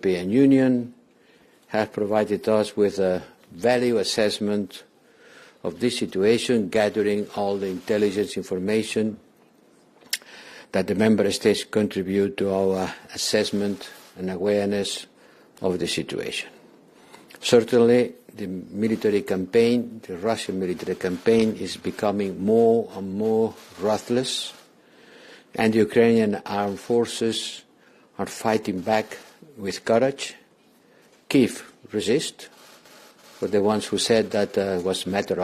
European Union has provided us with a value assessment of this situation, gathering all the intelligence information that the Member States contribute to our assessment and awareness of the situation. Certainly, the military campaign, the Russian military campaign, is becoming more and more ruthless, and the Ukrainian armed forces are fighting back with courage. Kyiv resists. For the ones who said that was a matter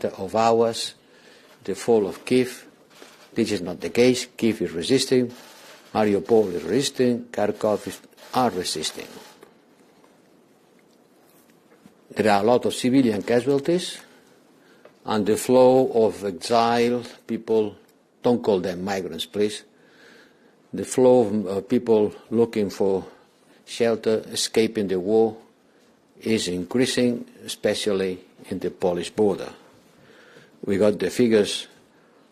of hours, the fall of Kyiv, this is not the case. Kyiv is resisting, Mariupol is resisting, Kharkov are resisting. There are a lot of civilian casualties, and the flow of exiled people, don't call them migrants, please, the flow of people looking for shelter, escaping the war, is increasing, especially in the Polish border. We got the figures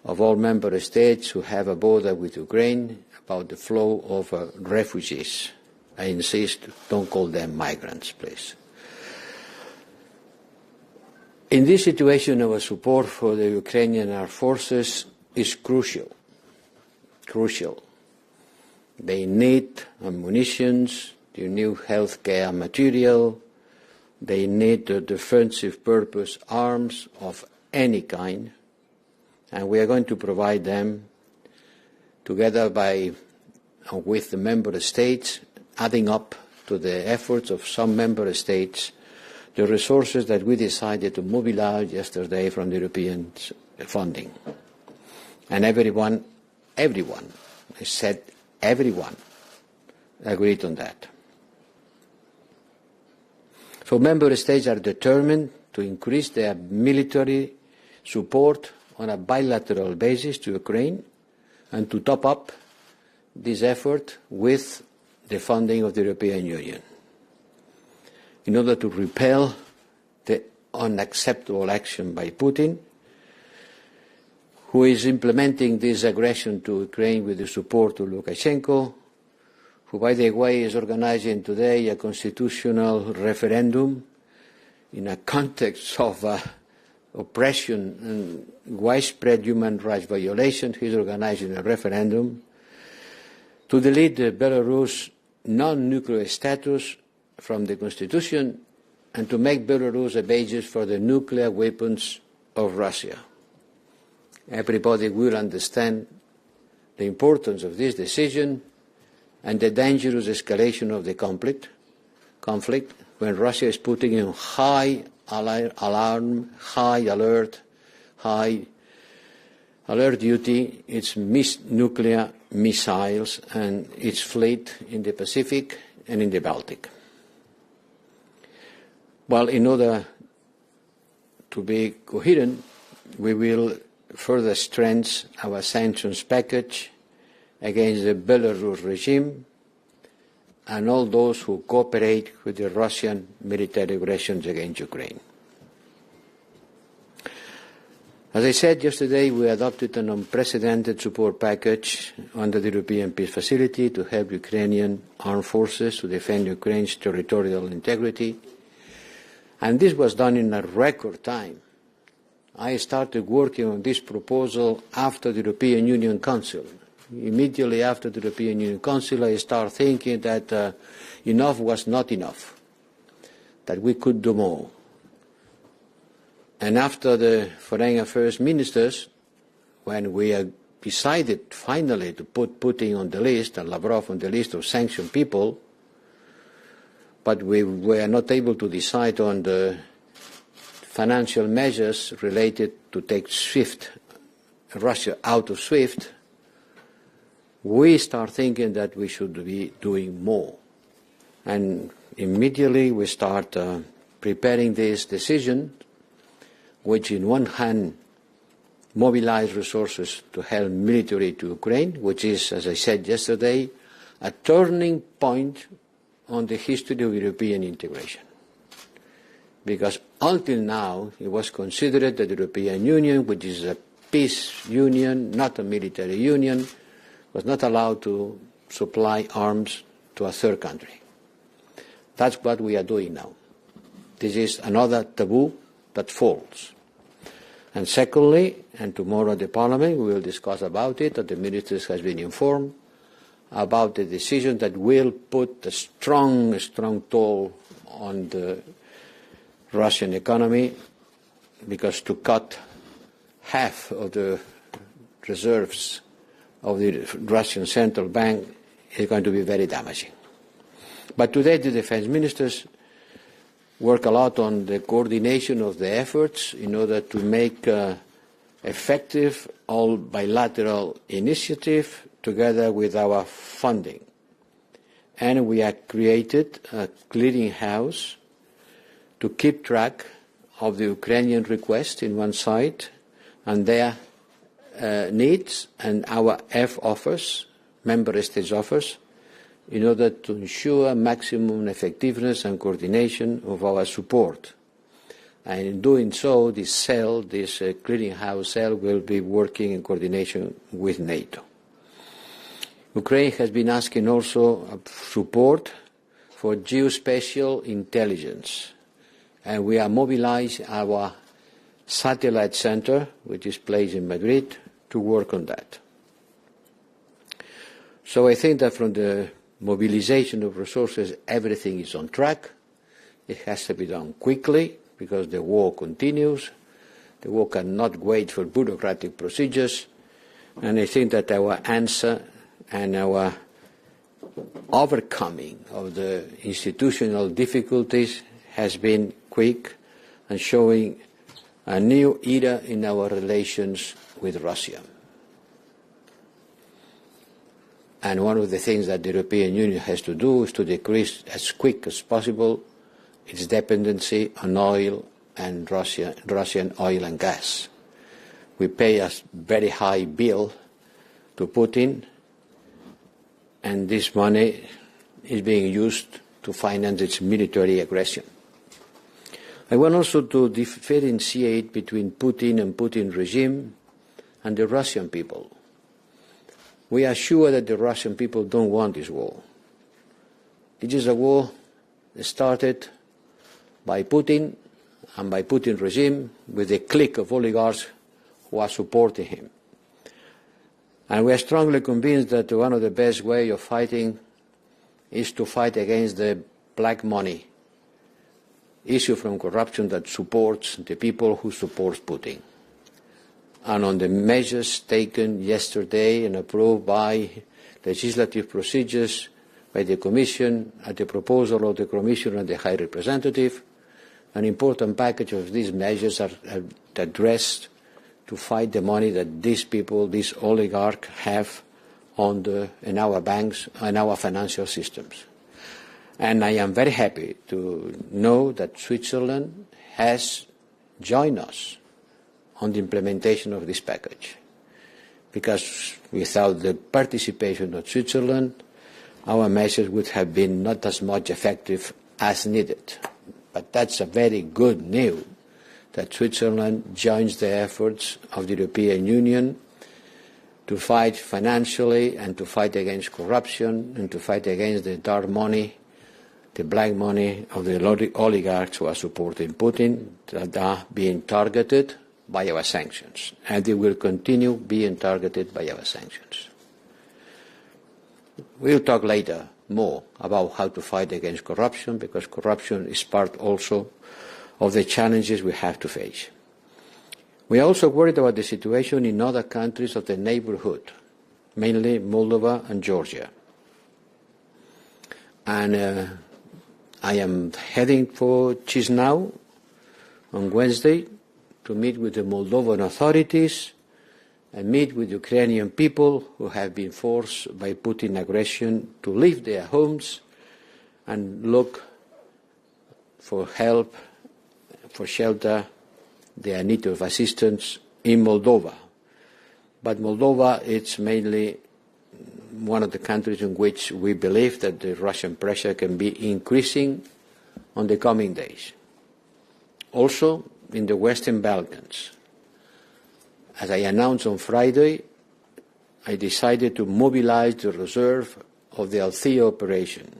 of all member states who have a border with Ukraine about the flow of refugees. I insist, don't call them migrants, please. In this situation, our support for the Ukrainian armed forces is crucial. Crucial. They need ammunition, they need healthcare material, they need defensive purpose arms of any kind, and we are going to provide them together with the member states, adding up to the efforts of some member states the resources that we decided to mobilize yesterday from the European funding. And everyone, I said everyone, agreed on that. So member states are determined to increase their military support on a bilateral basis to Ukraine and to top up this effort with the funding of the European Union in order to repel the unacceptable action by Putin, who is implementing this aggression to Ukraine with the support of Lukashenko, who, by the way, is organizing today a constitutional referendum in a context of oppression and widespread human rights violations. He is organizing a referendum to delete the Belarus non-nuclear status from the constitution and to make Belarus a basis for the nuclear weapons of Russia. Everybody will understand the importance of this decision and the dangerous escalation of the conflict when Russia is putting in high alarm, high alert duty its nuclear missiles and its fleet in the Pacific and in the Baltic. Well, in order to be coherent, we will further strengthen our sanctions package against the Belarus regime and all those who cooperate with the Russian military aggressions against Ukraine. As I said yesterday, we adopted an unprecedented support package under the European Peace Facility to help Ukrainian armed forces to defend Ukraine's territorial integrity. And this was done in a record time. I started working on this proposal after the European Union Council. Immediately after the European Union Council, I started thinking that enough was not enough, that we could do more. And after the Foreign Affairs Ministers, when we decided finally to put Putin on the list and Lavrov on the list of sanctioned people, but we were not able to decide on the financial measures related to take Russia out of SWIFT, we start thinking that we should be doing more. And immediately we start preparing this decision, which in one hand mobilize resources to help military to Ukraine, which is, as I said yesterday, a turning point on the history of European integration. Because until now, it was considered that the European Union, which is a peace union, not a military union, was not allowed to supply arms to a third country. That's what we are doing now. This is another taboo that falls. And secondly, and tomorrow at the Parliament we will discuss about it, that the ministers has been informed about the decision that will put a strong toll on the Russian economy, because to cut half of the reserves of the Russian Central Bank is going to be very damaging. But today the defense ministers work a lot on the coordination of the efforts in order to make effective all bilateral initiative together with our funding. And we have created a clearinghouse to keep track of the Ukrainian request in one side and their needs, and our F offers, member states offers, in order to ensure maximum effectiveness and coordination of our support. And in doing so, this clearinghouse cell, will be working in coordination with NATO. Ukraine has been asking also support for geospatial intelligence, and we are mobilizing our satellite center, which is placed in Madrid, to work on that. So I think that from the mobilization of resources, everything is on track. It has to be done quickly because the war continues. The war cannot wait for bureaucratic procedures. And I think that our answer and our overcoming of the institutional difficulties has been quick and showing a new era in our relations with Russia. And one of the things that the European Union has to do is to decrease as quick as possible its dependency on oil and Russian oil and gas. We pay a very high bill to Putin, and this money is being used to finance its military aggression. I want also to differentiate between Putin and Putin regime and the Russian people. We are sure that the Russian people don't want this war. It is a war started by Putin and by Putin regime with a clique of oligarchs who are supporting him. And we are strongly convinced that one of the best ways of fighting is to fight against the black money issue from corruption that supports the people who support Putin. And on the measures taken yesterday and approved by legislative procedures by the Commission at the proposal of the Commission and the High Representative, an important package of these measures are addressed to fight the money that these people, these oligarchs, have in our banks and our financial systems. And I am very happy to know that Switzerland has joined us on the implementation of this package, because without the participation of Switzerland, our measures would have been not as much effective as needed. But that's a very good news that Switzerland joins the efforts of the European Union to fight financially and to fight against corruption and to fight against the dark money, the black money of the oligarchs who are supporting Putin, that are being targeted by our sanctions, and they will continue being targeted by our sanctions. We'll talk later more about how to fight against corruption, because corruption is part also of the challenges we have to face. We are also worried about the situation in other countries of the neighborhood, mainly Moldova and Georgia. And I am heading for Chisinau on Wednesday to meet with the Moldovan authorities and meet with Ukrainian people who have been forced by Putin aggression to leave their homes and look for help, for shelter, their need of assistance in Moldova. But Moldova is mainly one of the countries in which we believe that the Russian pressure can be increasing on the coming days. Also, in the Western Balkans, as I announced on Friday, I decided to mobilize the reserve of the Althea operation.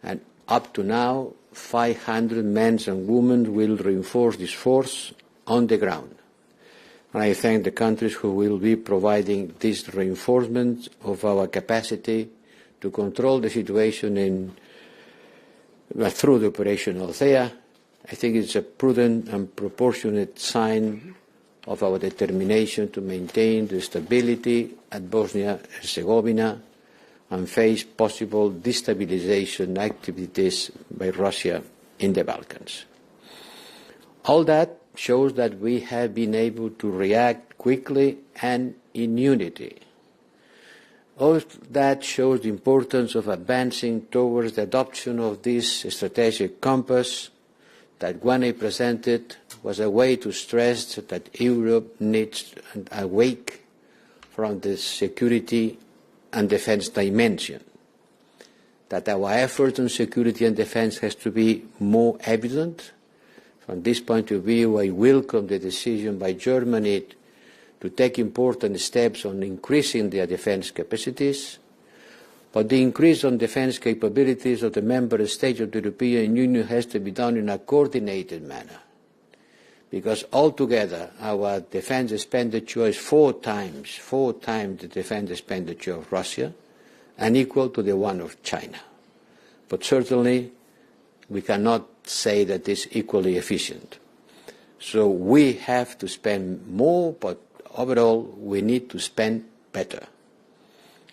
And Up to now, 500 men and women will reinforce this force on the ground. And I thank the countries who will be providing this reinforcement of our capacity to control the situation through the operation Althea. I think it's a prudent and proportionate sign of our determination to maintain the stability at Bosnia-Herzegovina and face possible destabilization activities by Russia in the Balkans. All that shows that we have been able to react quickly and in unity. All that shows the importance of advancing towards the adoption of this strategic compass that when I presented was a way to stress that Europe needs to awake from the security and defense dimension, that our effort on security and defense has to be more evident. From this point of view, I welcome the decision by Germany to take important steps on increasing their defense capacities, but the increase on defense capabilities of the member states of the European Union has to be done in a coordinated manner, because altogether our defense expenditure is four times the defense expenditure of Russia and equal to the one of China. But certainly we cannot say that it's equally efficient. So we have to spend more, but overall we need to spend better.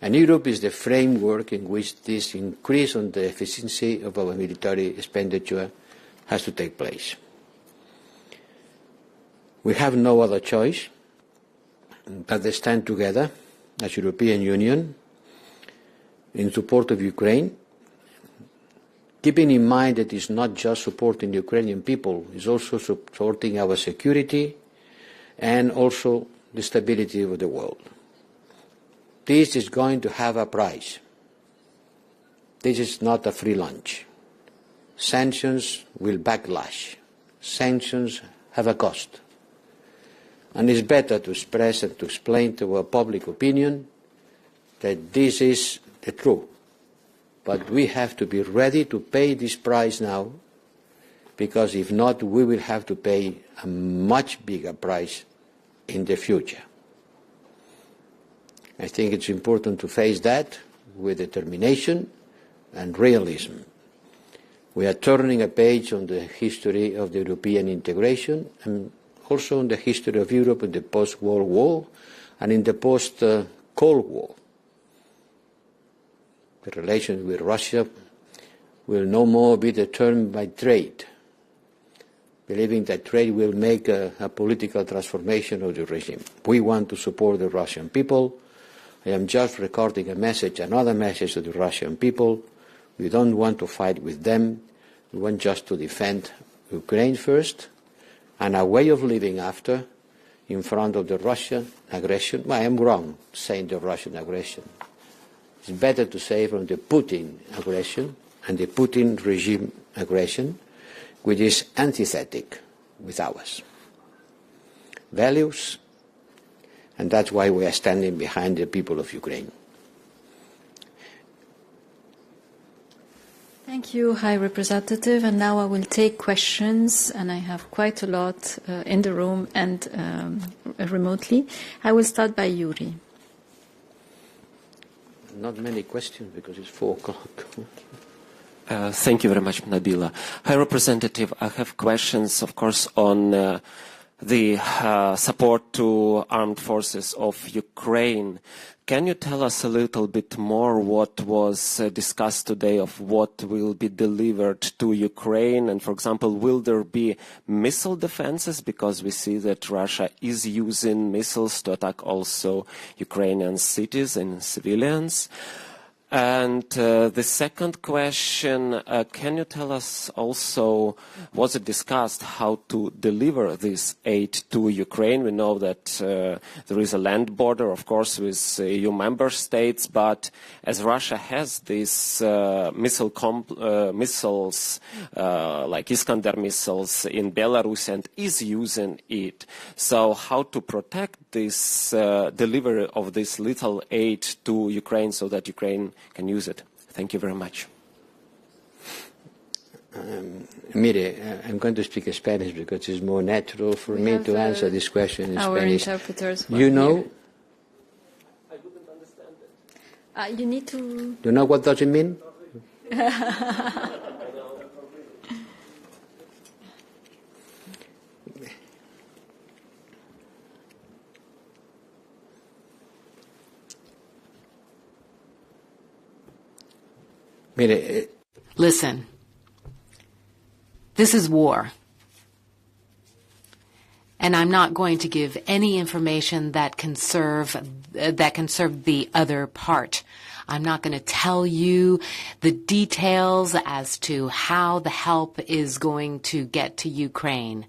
And Europe is the framework in which this increase on the efficiency of our military expenditure has to take place. We have no other choice but to stand together as European Union in support of Ukraine, keeping in mind that it's not just supporting the Ukrainian people, it's also supporting our security and also the stability of the world. This is going to have a price. This is not a free lunch. Sanctions will backlash. Sanctions have a cost. And it's better to express and to explain to our public opinion that this is the truth. But we have to be ready to pay this price now, because if not, we will have to pay a much bigger price in the future. I think it's important to face that with determination and realism. We are turning a page on the history of the European integration and also on the history of Europe in the post-World War and in the post-Cold War. The relations with Russia will no more be determined by trade, believing that trade will make a political transformation of the regime. We want to support the Russian people. I am just recording a message, another message to the Russian people. We don't want to fight with them. We want just to defend Ukraine first and a way of living after in front of the Russian aggression. Well, I am wrong saying the Russian aggression. It's better to say from the Putin aggression and the Putin regime aggression, which is antithetic with ours values, and that's why we are standing behind the people of Ukraine. Thank you, High Representative. And now I will take questions, and I have quite a lot in the room and remotely. I will start by Yuri. Not many questions because it's 4 o'clock. Thank you very much, Nabila. High Representative, I have questions, of course, on the support to armed forces of Ukraine. Can you tell us a little bit more what was discussed today of what will be delivered to Ukraine? And, for example, will there be missile defenses? Because we see that Russia is using missiles to attack also Ukrainian cities and civilians. And the second question, can you tell us also, was it discussed how to deliver this aid to Ukraine? We know that there is a land border, of course, with EU member states, but as Russia has these missiles, like Iskander missiles in Belarus and is using it, so how to protect this delivery of this little aid to Ukraine so that Ukraine can use it? Thank you very much. Mire, I'm going to speak in Spanish because it's more natural for me to answer this question in our Spanish. Interpreters. You know? I wouldn't understand it. You need to. Do you know what does it mean? Mire, Listen, this is war. And I'm not going to give any information that can serve the other part. I'm not going to tell you the details as to how the help is going to get to Ukraine.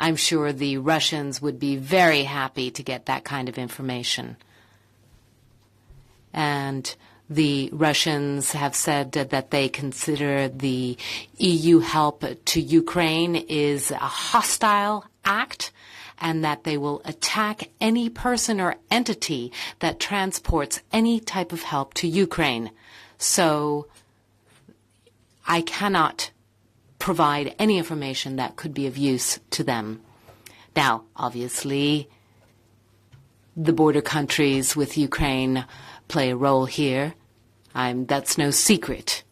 I'm sure the Russians would be very happy to get that kind of information. And the Russians have said that they consider the EU help to Ukraine is a hostile act, and that they will attack any person or entity that transports any type of help to Ukraine. So I cannot provide any information that could be of use to them. Now, obviously, the border countries with Ukraine play a role here. That's no secret.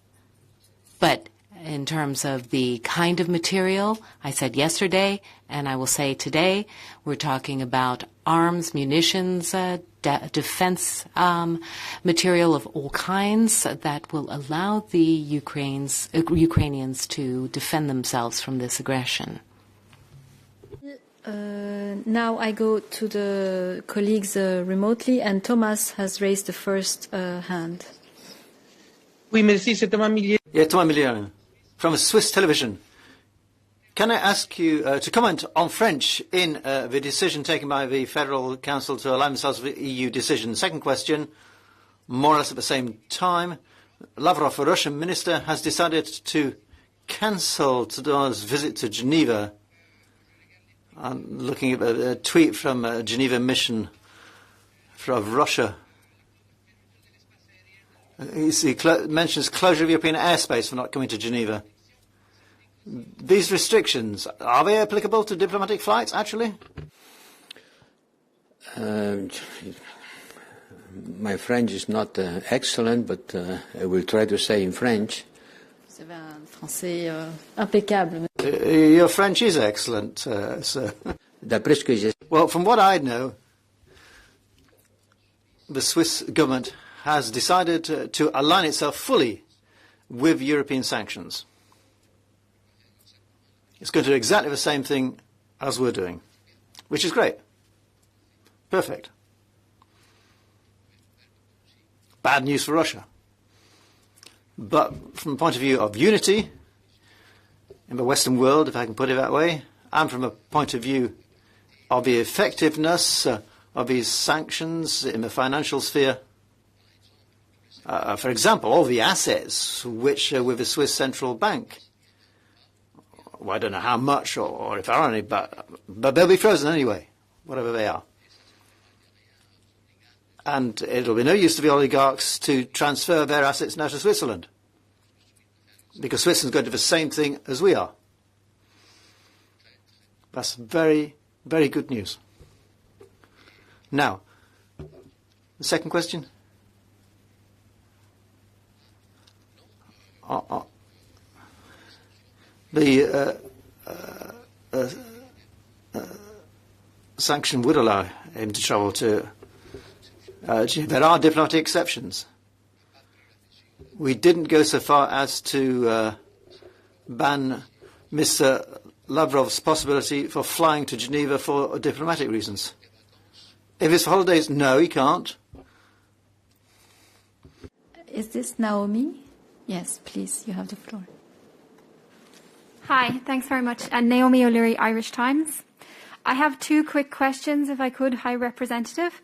But in terms of the kind of material, I said yesterday, and I will say today, we're talking about arms, munitions, defense material of all kinds that will allow the Ukrainians to defend themselves from this aggression. Now I go to the colleagues remotely, and Thomas has raised the first hand. Oui, merci, c'est Thomas Millier. Yeah, Thomas Millier from Swiss television. Can I ask you to comment on French in the decision taken by the Federal Council to align themselves with the EU decision? Second question, more or less at the same time, Lavrov, a Russian minister, has decided to cancel Trudeau's visit to Geneva. I'm looking at a tweet from a Geneva mission from Russia. He mentions closure of European airspace for not coming to Geneva. These restrictions, are they applicable to diplomatic flights, actually? My French is not excellent, but I will try to say in French. Vous avez un français impeccable. Your French is excellent, sir. Well, from what I know, the Swiss government has decided to align itself fully with European sanctions. It's going to do exactly the same thing as we're doing, which is great. Perfect. Bad news for Russia. But from the point of view of unity in the Western world, if I can put it that way, and from a point of view of the effectiveness of these sanctions in the financial sphere, for example, all the assets which with the Swiss Central Bank, well, I don't know how much or if there are any, but they'll be frozen anyway, whatever they are. And it'll be no use to the oligarchs to transfer their assets now to Switzerland, because Switzerland's going to do the same thing as we are. That's very, very good news. Now, the second question? The sanction would allow him to travel to there are diplomatic exceptions. We didn't go so far as to ban Mr. Lavrov's possibility for flying to Geneva for diplomatic reasons. If it's for holidays, no, he can't. Is this Naomi? Yes, please, you have the floor. Hi, thanks very much. Naomi O'Leary, Irish Times. I have two quick questions, if I could, High Representative.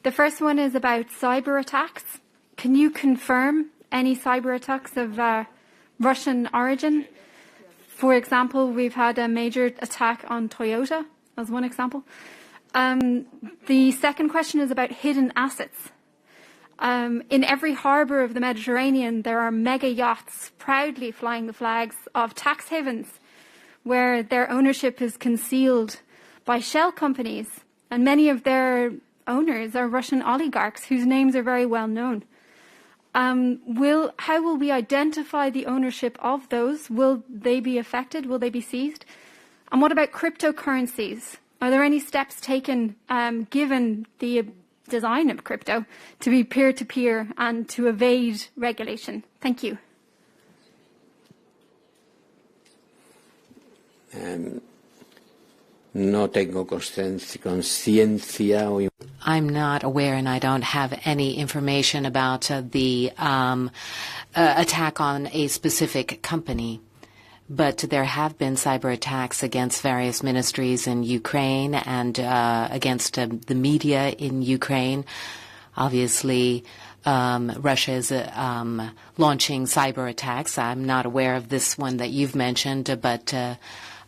The first one is about cyber attacks. Can you confirm any cyber attacks of Russian origin? For example, we've had a major attack on Toyota, as one example. The second question is about hidden assets. In every harbour of the Mediterranean, there are mega yachts proudly flying the flags of tax havens, where their ownership is concealed by shell companies, and many of their owners are Russian oligarchs whose names are very well known. How will we identify the ownership of those? Will they be affected? Will they be seized? And what about cryptocurrencies? Are there any steps taken, given the design of crypto, to be peer-to-peer and to evade regulation? Thank you. No tengo conciencia o... I'm not aware, and I don't have any information about the attack on a specific company. But there have been cyber attacks against various ministries in Ukraine and against the media in Ukraine. Obviously, Russia is launching cyber attacks. I'm not aware of this one that you've mentioned, but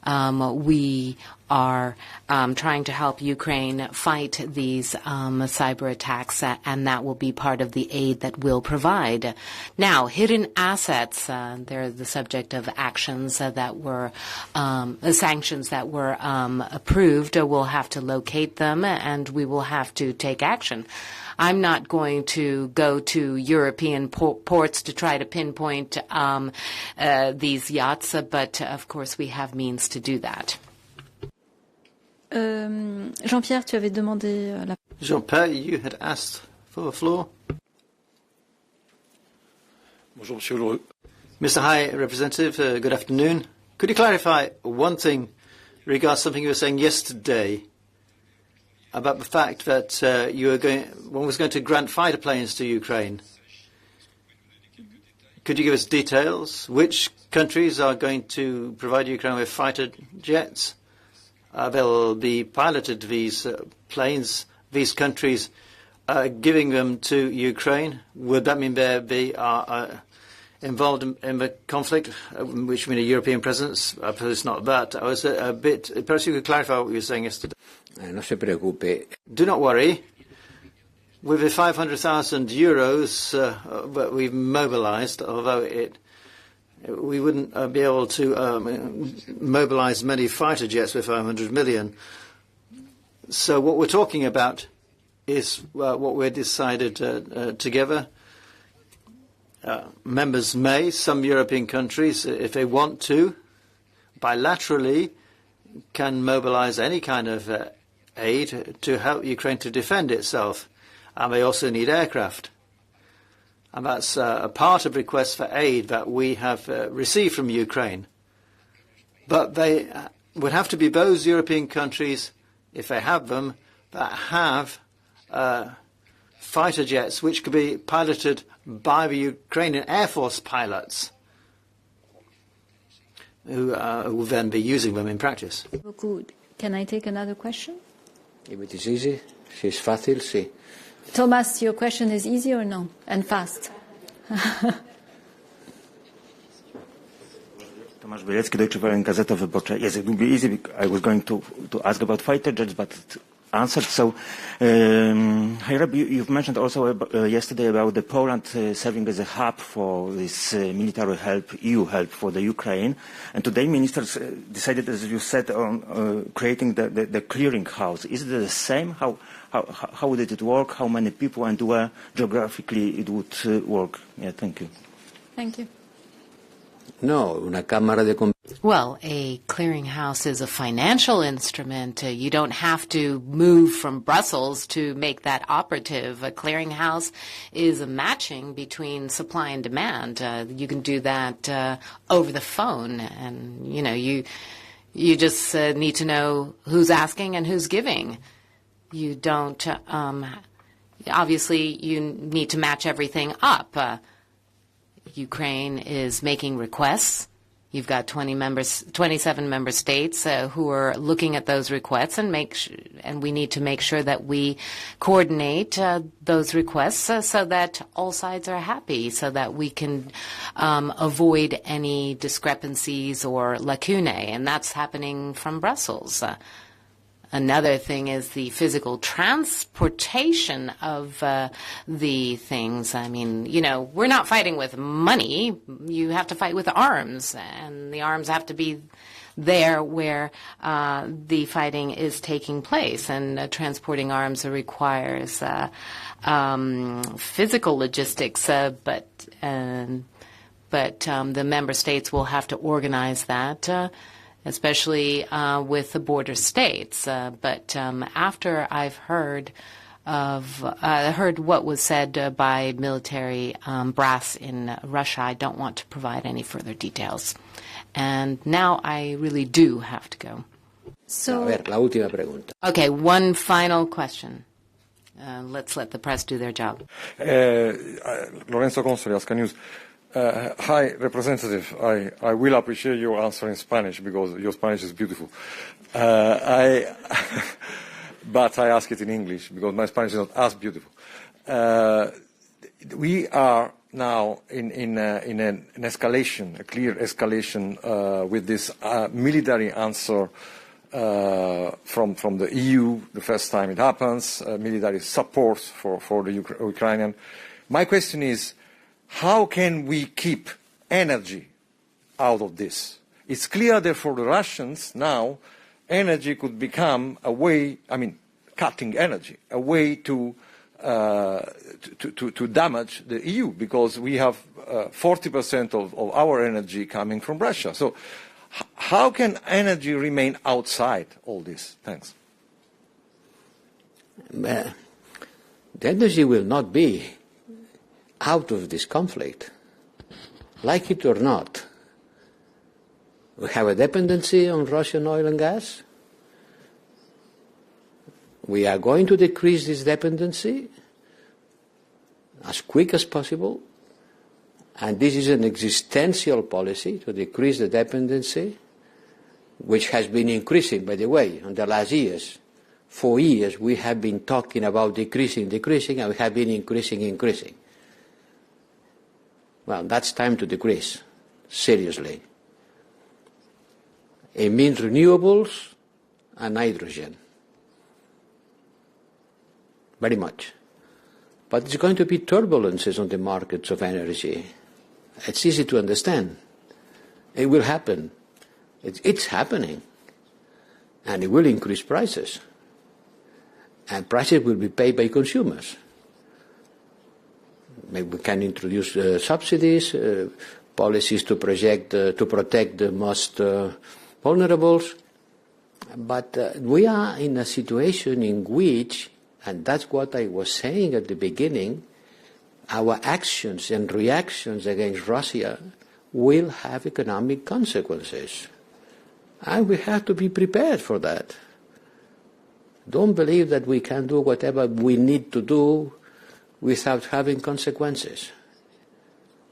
we are trying to help Ukraine fight these cyber attacks, and that will be part of the aid that we'll provide. Now, hidden assets, they're the subject of actions that were, sanctions that were approved. We'll have to locate them, and we will have to take action. I'm not going to go to European ports to try to pinpoint these yachts, but of course we have means to do that. Jean-Pierre, tu avais demandé la... Jean-Pierre, you had asked for the floor. Bonjour, Monsieur le... Mr. High Representative, good afternoon. Could you clarify one thing regarding something you were saying yesterday about the fact that one was going to grant fighter planes to Ukraine? Could you give us details? Which countries are going to provide Ukraine with fighter jets? They'll be piloted, these planes, these countries giving them to Ukraine. Would that mean they are involved in the conflict, which mean a European presence? Perhaps it's not that. I was a bit... Perhaps you could clarify what you were saying yesterday. No se preocupe. Do not worry. With the 500,000 euros that we've mobilized, although we wouldn't be able to mobilize many fighter jets with 500 million. So what we're talking about is what we decided together. Members may, some European countries, if they want to, bilaterally can mobilize any kind of aid to help Ukraine to defend itself. And they also need aircraft. And that's a part of requests for aid that we have received from Ukraine. But they would have to be those European countries, if they have them, that have fighter jets which could be piloted by the Ukrainian Air Force pilots who will then be using them in practice. Good. Can I take another question? If it is easy, si es fácil, sí. Thomas, your question is easy or no? And fast. Tomasz Bielecki, Deutsche Welle, Gazeta Wyborcza. Yes, it will be easy. I was going to ask about fighter jets, but it answered. So, you've mentioned also yesterday about the Poland serving as a hub for this military help, EU help for the Ukraine. And today ministers decided, as you said, on creating the clearinghouse. Is it the same? How did it work? How many people and where geographically it would work? Yeah, thank you. Thank you. No, una cámara de... Well, a clearinghouse is a financial instrument. You don't have to move from Brussels to make that operative. A clearinghouse is a matching between supply and demand. You can do that over the phone, and you just need to know who's asking and who's giving. You don't. Obviously, you need to match everything up. Ukraine is making requests. You've got 27 member states who are looking at those requests, and we need to make sure that we coordinate those requests so that all sides are happy, so that we can avoid any discrepancies or lacunae, and that's happening from Brussels. Another thing is the physical transportation of the things. I mean, we're not fighting with money. You have to fight with arms, and the arms have to be there where the fighting is taking place, and transporting arms requires physical logistics, but the member states will have to organize that, especially with the border states. But after I've heard what was said by military brass in Russia, I don't want to provide any further details. And now I really do have to go. So, a ver, la última pregunta. Okay, one final question. Let's let the press do their job. Lorenzo Consoli, Alaska News. High Representative, I will appreciate your answer in Spanish because your Spanish is beautiful. But I ask it in English because my Spanish is not as beautiful. We are now in an escalation, a clear escalation with this military answer from the EU, the first time it happens, military support for the Ukrainian. My question is, how can we keep energy out of this? It's clear that for the Russians now, energy could become a way, cutting energy, a way to damage the EU, because we have 40% of our energy coming from Russia. So how can energy remain outside all this? Thanks. The energy will not be out of this conflict, like it or not. We have a dependency on Russian oil and gas. We are going to decrease this dependency as quick as possible, and this is an existential policy to decrease the dependency, which has been increasing, by the way, in the last years. 4 years we have been talking about decreasing, and we have been increasing. Well, that's time to decrease, seriously. It means renewables and hydrogen. Very much. But there's going to be turbulences on the markets of energy. It's easy to understand. It will happen. It's happening. And it will increase prices. And prices will be paid by consumers. Maybe we can introduce subsidies, policies to protect the most vulnerables. But we are in a situation in which, and that's what I was saying at the beginning, our actions and reactions against Russia will have economic consequences. And we have to be prepared for that. Don't believe that we can do whatever we need to do without having consequences.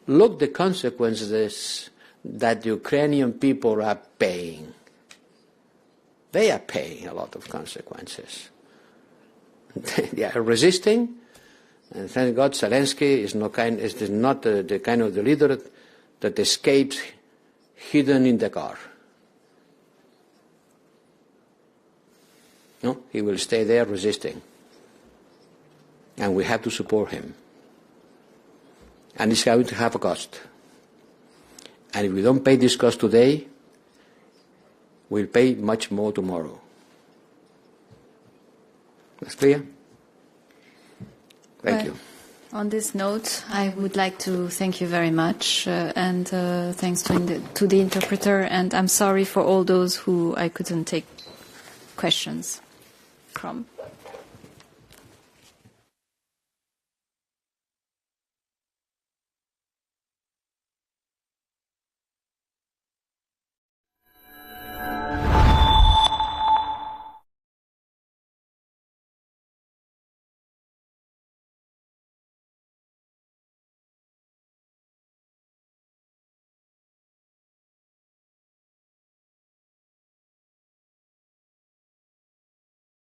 Look the consequences that the Ukrainian people are paying. They are paying a lot of consequences. They are resisting, and thank God Zelensky is not the kind of the leader that escapes hidden in the car. No, he will stay there resisting. And we have to support him. And it's going to have a cost. And if we don't pay this cost today, we'll pay much more tomorrow. That's clear? Thank you. On this note, I would like to thank you very much, and thanks to the interpreter, and I'm sorry for all those who I couldn't take questions from.